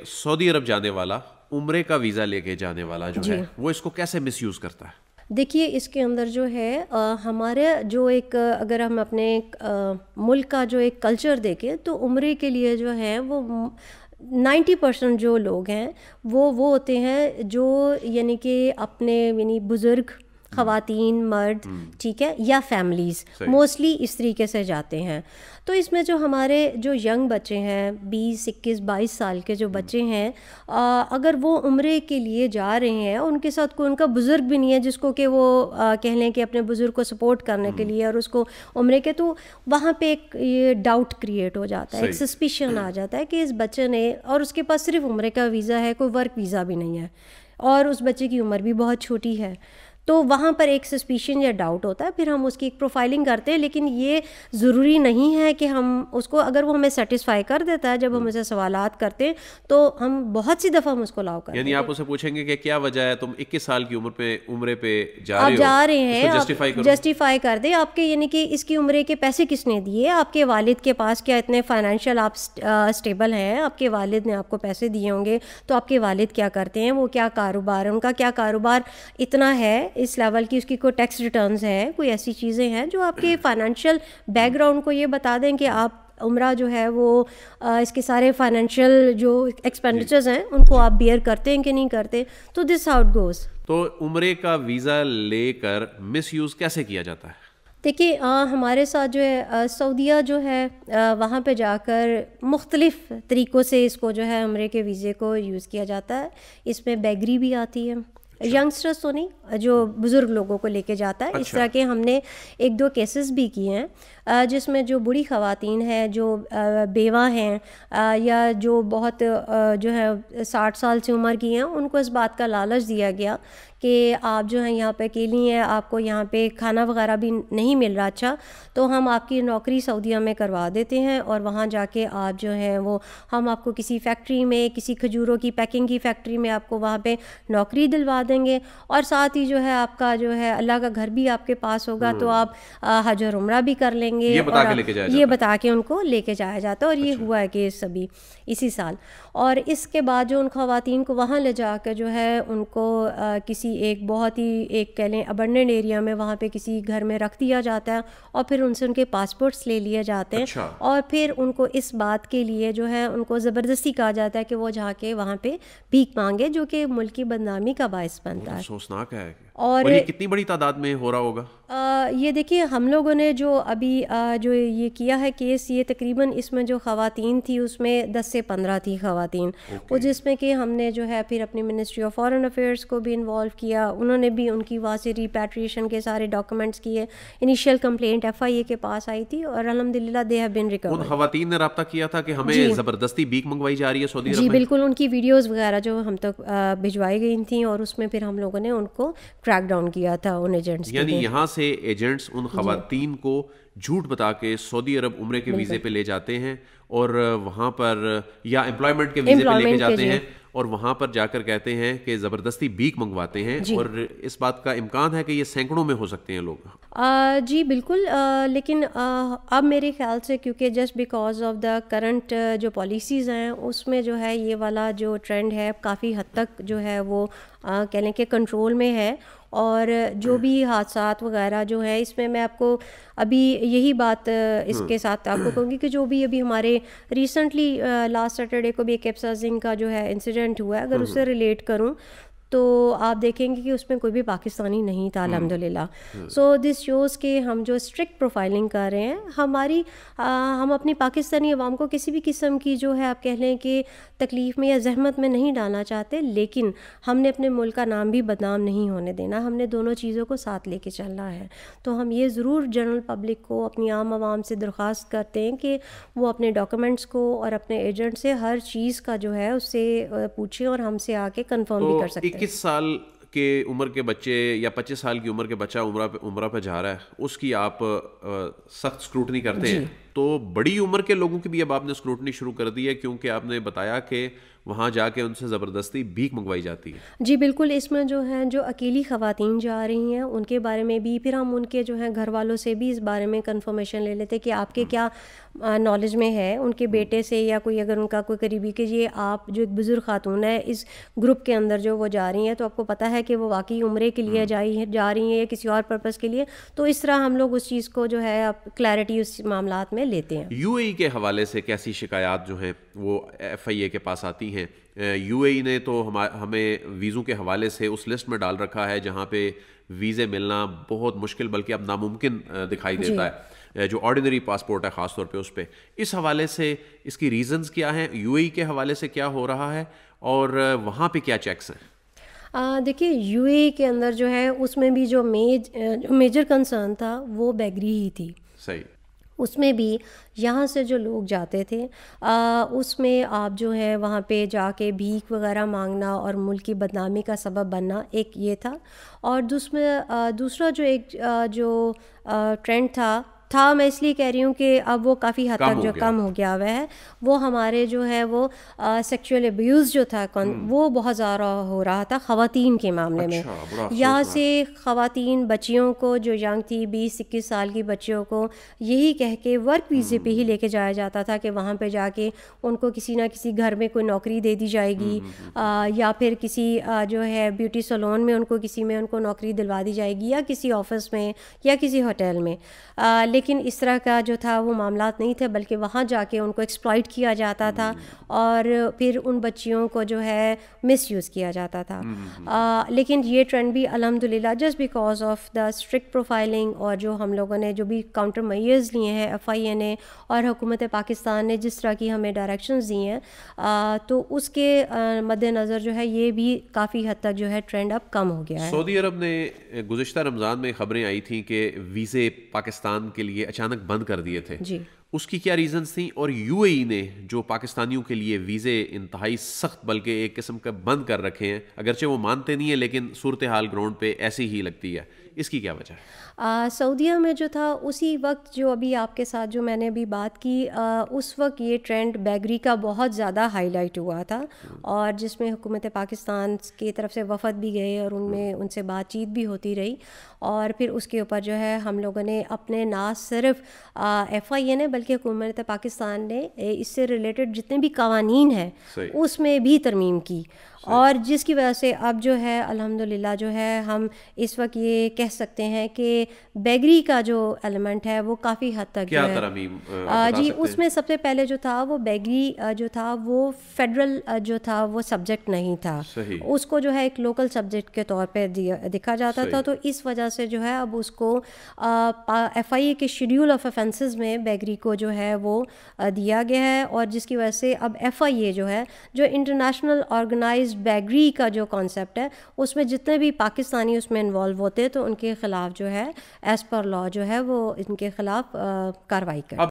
سعودی عرب جانے والا عمرے کا ویزا لے کے جانے والا جو ہے وہ اس کو کیسے مس یوز کرتا ہے؟ دیکھیے اس کے اندر جو ہے ہمارے جو ایک اگر ہم اپنے ملک کا جو ایک کلچر دیکھیں تو عمرے کے لیے جو ہے وہ 90% جو لوگ ہیں وہ ہوتے ہیں جو یعنی کہ اپنے یعنی بزرگ خواتین مرد ٹھیک ہے یا فیملیز موسٹلی اس طریقے سے جاتے ہیں. تو اس میں جو ہمارے جو ینگ بچے ہیں 20 21 22 سال کے جو بچے ہیں اگر وہ عمرے کے لیے جا رہے ہیں ان کے ساتھ کوئی ان کا بزرگ بھی نہیں ہے جس کو کہ وہ کہہ لیں کہ اپنے بزرگ کو سپورٹ کرنے کے لیے اور اس کو عمرے کے, تو وہاں پہ ایک یہ ڈاؤٹ کریٹ ہو جاتا ہے, ایک سسپیشن آ جاتا ہے کہ اس بچے نے, اور اس کے پاس صرف عمرے کا ویزا ہے, کوئی ورک ویزا بھی نہیں ہے اور اس بچے کی عمر بھی بہت چھوٹی ہے, تو وہاں پر ایک سسپیشن یا ڈاؤٹ ہوتا ہے. پھر ہم اس کی ایک پروفائلنگ کرتے ہیں, لیکن یہ ضروری نہیں ہے کہ ہم اس کو, اگر وہ ہمیں سیٹسفائی کر دیتا ہے جب ہم اسے سوالات کرتے ہیں تو ہم بہت سی دفعہ ہم اس کو لاؤ کرتے ہیں. یعنی آپ اسے پوچھیں گے کہ کیا وجہ ہے تم 21 سال کی عمر پہ عمرے پہ آپ جا رہے ہیں, آپ جسٹیفائی کر دیں آپ کے یعنی کہ اس کی عمرے کے پیسے کس نے دیے, آپ کے والد کے پاس کیا اتنے فائنینشیل آپ اسٹیبل ہیں, آپ کے والد نے آپ کو پیسے دیے ہوں گے تو آپ کے والد کیا کرتے ہیں, وہ کیا کاروبار ہے, ان کا کیا کاروبار اتنا ہے اس لیول کی, اس کی کوئی ٹیکس ریٹرنز ہے, کوئی ایسی چیزیں ہیں جو آپ کے فائنینشیل بیک گراؤنڈ کو یہ بتا دیں کہ آپ عمرہ جو ہے وہ اس کے سارے فائنینشیل جو ایکسپینڈیچرز ہیں ان کو آپ بیئر کرتے ہیں کہ نہیں کرتے. تو دس ہاؤ اٹ گوز. تو عمرے کا ویزا لے کر مس یوز کیسے کیا جاتا ہے؟ دیکھیے ہمارے ساتھ جو ہے سعودیہ جو ہے وہاں پہ جا کر مختلف طریقوں سے اس کو جو ہے عمرے کے ویزے کو یوز کیا جاتا ہے. اس میں بیگری بھی آتی ہے, ینگسٹرس تو نہیں, جو بزرگ لوگوں کو لے کے جاتا ہے. اس طرح کے ہم نے 1-2 کیسز بھی کیے ہیں جس میں جو بوڑھی خواتین ہیں, جو بیوہ ہیں یا جو بہت جو ہے 60 سال سے عمر کی ہیں, ان کو اس بات کا لالچ دیا گیا کہ آپ جو ہیں یہاں پہ اکیلی ہیں, آپ کو یہاں پہ کھانا وغیرہ بھی نہیں مل رہا اچھا, تو ہم آپ کی نوکری سعودیہ میں کروا دیتے ہیں اور وہاں جا کے آپ جو ہیں وہ ہم آپ کو کسی فیکٹری میں, کسی کھجوروں کی پیکنگ کی فیکٹری میں آپ کو وہاں پہ نوکری دلوا دیں گے, اور ساتھ ہی جو ہے آپ کا جو ہے اللہ کا گھر بھی آپ کے پاس ہوگا, تو آپ حج اور عمرہ بھی کر لیں گے. یہ بتا کے ان کو لے کے جایا جاتا ہے, اور یہ ہوا ہے کہ سبھی اسی سال. اور اس کے بعد جو ان خواتین کو وہاں لے جا کے جو ہے ان کو کسی ایک بہت ہی ایک کہہ لیں ابنڈنٹ ایریا میں وہاں پہ کسی گھر میں رکھ دیا جاتا ہے, اور پھر ان سے ان کے پاسپورٹس لے لیے جاتے ہیں, اور پھر ان کو اس بات کے لیے جو ہے ان کو زبردستی کہا جاتا ہے کہ وہ جا کے وہاں پہ بھیک مانگے, جو کہ ملک کی بدنامی کا باعث بنتا ہے. افسوسناک ہے. اور یہ کتنی بڑی تعداد میں ہو رہا ہوگا؟ یہ دیکھیے ہم لوگوں نے جو ابھی جو یہ کیا ہے کیس, یہ تقریباً اس میں جو خواتین تھی اس میں 10 سے 15 تھی خواتین, وہ جس میں کہ ہم نے جو ہے پھر اپنی منسٹری آف فارن افیئرس کو بھی انوالو کیا, انہوں نے بھی ان کی وہاں سے ریپیٹریشن کے سارے ڈاکومنٹس کیے. انیشیل کمپلینٹ FIA کے پاس آئی تھی اور الحمدللہ دے ہیو بین ریکورڈ. ان خواتین نے رابطہ کیا تھا کہ ہمیں زبردستی بھیک منگوائی جا رہی ہے سعودی عرب میں؟ جی بالکل, ان کی ویڈیوز وغیرہ جو ہم تک بھجوائی گئی تھیں, اور اس میں پھر ہم لوگوں نے ان کو ٹریک ڈاؤن کیا تھا ان ایجنٹس. یعنی یہاں سے ایجنٹس ان خواتین کو جھوٹ بتا کے سعودی عرب عمرے کے ویزے پہ لے جاتے ہیں, اور وہاں پر یا امپلائمنٹ کے ویزے پہ لے کے جاتے ہیں, اور وہاں پر جا کر کہتے ہیں کہ زبردستی بھیک منگواتے ہیں. اور اس بات کا امکان ہے کہ یہ سینکڑوں میں ہو سکتے ہیں لوگ. جی بالکل, لیکن اب میرے خیال سے کیونکہ just because of the current جو پالیسیز ہیں اس میں جو ہے یہ والا جو ٹرینڈ ہے کافی حد تک جو ہے وہ کہہ لیں کہ کنٹرول میں ہے, اور جو بھی حادثات وغیرہ جو ہیں اس میں آپ کو ابھی یہی بات اس کے ساتھ آپ کو کہوں گی کہ جو بھی ابھی ہمارے ریسنٹلی لاسٹ سیٹرڈے کو بھی ایک ایپسازنگ کا جو ہے انسیڈنٹ ہوا ہے, اگر اس سے ریلیٹ کروں تو آپ دیکھیں گے کہ اس میں کوئی بھی پاکستانی نہیں تھا الحمدللہ. سو دس شوز کہ ہم جو اسٹرکٹ پروفائلنگ کر رہے ہیں, ہم اپنی پاکستانی عوام کو کسی بھی قسم کی جو ہے آپ کہہ لیں کہ تکلیف میں یا زحمت میں نہیں ڈالنا چاہتے, لیکن ہم نے اپنے ملک کا نام بھی بدنام نہیں ہونے دینا, ہم نے دونوں چیزوں کو ساتھ لے کے چلنا ہے. تو ہم یہ ضرور جنرل پبلک کو, اپنی عام عوام سے درخواست کرتے ہیں کہ وہ اپنے ڈاکومنٹس کو اور اپنے ایجنٹ سے ہر چیز کا جو ہے اس سے پوچھیں, اور ہم سے آ کے کنفرم بھی کر سکتے ہیں. 21 سال کے عمر کے بچے یا 25 سال کی عمر کے بچہ عمرہ پہ جا رہا ہے, اس کی آپ سخت اسکروٹنی کرتے ہیں. تو بڑی عمر کے لوگوں کی بھی اب آپ نے اسکروٹنی شروع کر دی ہے, کیونکہ آپ نے بتایا کہ وہاں جا کے ان سے زبردستی بھیک منگوائی جاتی ہے؟ جی بالکل، اس میں جو ہیں جو اکیلی خواتین جا رہی ہیں ان کے بارے میں بھی، پھر ہم ان کے جو ہیں گھر والوں سے بھی اس بارے میں کنفرمیشن لے لیتے کہ آپ کے کیا نالج میں ہے، ان کے بیٹے سے یا کوئی اگر ان کا کوئی قریبی کہ یہ آپ جو ایک بزرگ خاتون ہے اس گروپ کے اندر جو وہ جا رہی ہیں تو آپ کو پتہ ہے کہ وہ واقعی عمرے کے لیے جا رہی ہیں یا کسی اور پرپس کے لیے، تو اس طرح ہم لوگ اس چیز کو جو ہے اب کلیئرٹی اس معاملات میں لیتے ہیں۔ یو اے ای کے حوالے سے کیسی شکایات جو ہیں وہ ایف آئی اے کے پاس آتی ہیں؟ یو اے ای نے تو ہمیں ویزوں کے حوالے سے اس لسٹ میں ڈال رکھا ہے جہاں پہ ویزے ملنا بہت مشکل بلکہ اب ناممکن دکھائی دیتا ہے، جو آرڈینری پاسپورٹ ہے خاص طور پہ اس پہ۔ اس حوالے سے اس کی ریزنز کیا ہیں؟ یو اے ای کے حوالے سے کیا ہو رہا ہے اور وہاں پہ کیا چیکس ہیں؟ دیکھیے یو اے ای کے اندر جو ہے اس میں بھی جو میجر کنسرن تھا وہ بیگری ہی تھی۔ صحیح۔ اس میں بھی یہاں سے جو لوگ جاتے تھے اس میں آپ جو ہے وہاں پہ جا کے بھیک وغیرہ مانگنا اور ملک کی بدنامی کا سبب بننا ایک یہ تھا، اور دوسرا جو ایک جو ٹرینڈ تھا میں اس لیے کہہ رہی ہوں کہ اب وہ کافی حد تک جو کم ہو گیا ہوا ہے، وہ ہمارے جو ہے وہ سیکچوئل ابیوز جو تھا وہ بہت زیادہ ہو رہا تھا خواتین کے معاملے میں۔ یہاں سے خواتین بچیوں کو جو ینگ تھی 20-21 سال کی بچیوں کو یہی کہہ کے ورک ویزے پہ ہی لے کے جایا جاتا تھا کہ وہاں پہ جا کے ان کو کسی نہ کسی گھر میں کوئی نوکری دے دی جائے گی، یا پھر کسی جو ہے بیوٹی سیلون میں ان کو کسی میں ان کو نوکری دلوا دی جائے گی، یا کسی آفس میں یا کسی ہوٹل میں، لیکن اس طرح کا جو تھا وہ معاملات نہیں تھے، بلکہ وہاں جا کے ان کو ایکسپلائٹ کیا جاتا تھا اور پھر ان بچیوں کو جو ہے مس یوز کیا جاتا تھا۔ لیکن یہ ٹرینڈ بھی الحمدللہ just because of the strict profiling اور جو ہم لوگوں نے جو بھی کاؤنٹر میئرز لیے ہیں ایف آئی اے نے اور حکومت پاکستان نے جس طرح کی ہمیں ڈائریکشنز دی ہیں، تو اس کے مد نظر جو ہے یہ بھی کافی حد تک جو ہے ٹرینڈ اب کم ہو گیا ہے۔ سعودی عرب نے گزشتہ رمضان میں خبریں آئی تھیں کہ ویزے پاکستان کے لیے اچانک بند کر دیے تھے، جی اس کی کیا ریزنز تھیں؟ اور یو اے ای نے جو پاکستانیوں کے لیے ویزے انتہائی سخت بلکہ ایک قسم کا بند کر رکھے ہیں، اگرچہ وہ مانتے نہیں ہیں لیکن صورتحال گراؤنڈ پہ ایسی ہی لگتی ہے، اس کی کیا وجہ ہے؟ سعودیہ میں جو تھا اسی وقت جو ابھی آپ کے ساتھ جو میں نے ابھی بات کی، اس وقت یہ ٹرینڈ بیگری کا بہت زیادہ ہائی لائٹ ہوا تھا، اور جس میں حکومت پاکستان کی طرف سے وفد بھی گئے اور ان سے بات چیت بھی ہوتی رہی، اور پھر اس کے اوپر جو ہے ہم لوگوں نے اپنے نہ صرف ایف آئی اے نے بلکہ حکومت پاکستان نے اس سے ریلیٹڈ جتنے بھی قوانین ہیں اس میں بھی ترمیم کی، اور جس کی وجہ سے اب جو ہے الحمدللہ جو ہے ہم اس وقت یہ کہہ سکتے ہیں کہ بیگری کا جو ایلیمنٹ ہے وہ کافی حد تک جو ہے جی اس میں سب سے پہلے جو تھا وہ بیگری جو تھا وہ فیڈرل جو تھا وہ سبجیکٹ نہیں تھا، اس کو جو ہے ایک لوکل سبجیکٹ کے طور پہ دکھا جاتا تھا، تو اس وجہ سے جو ہے اب اس کو ایف آئی اے کے شیڈیول آف افینسز میں بیگری کو جو ہے وہ دیا گیا ہے، اور جس کی وجہ سے اب ایف آئی اے جو ہے جو انٹرنیشنل آرگنائزڈ بیگری کا جو کانسیپٹ ہے اس میں جتنے بھی پاکستانی اس میں انوالو ہوتے تو ان کے خلاف جو ہے ایز پر لا جو ہے وہ ان کے خلاف کارروائی کرے۔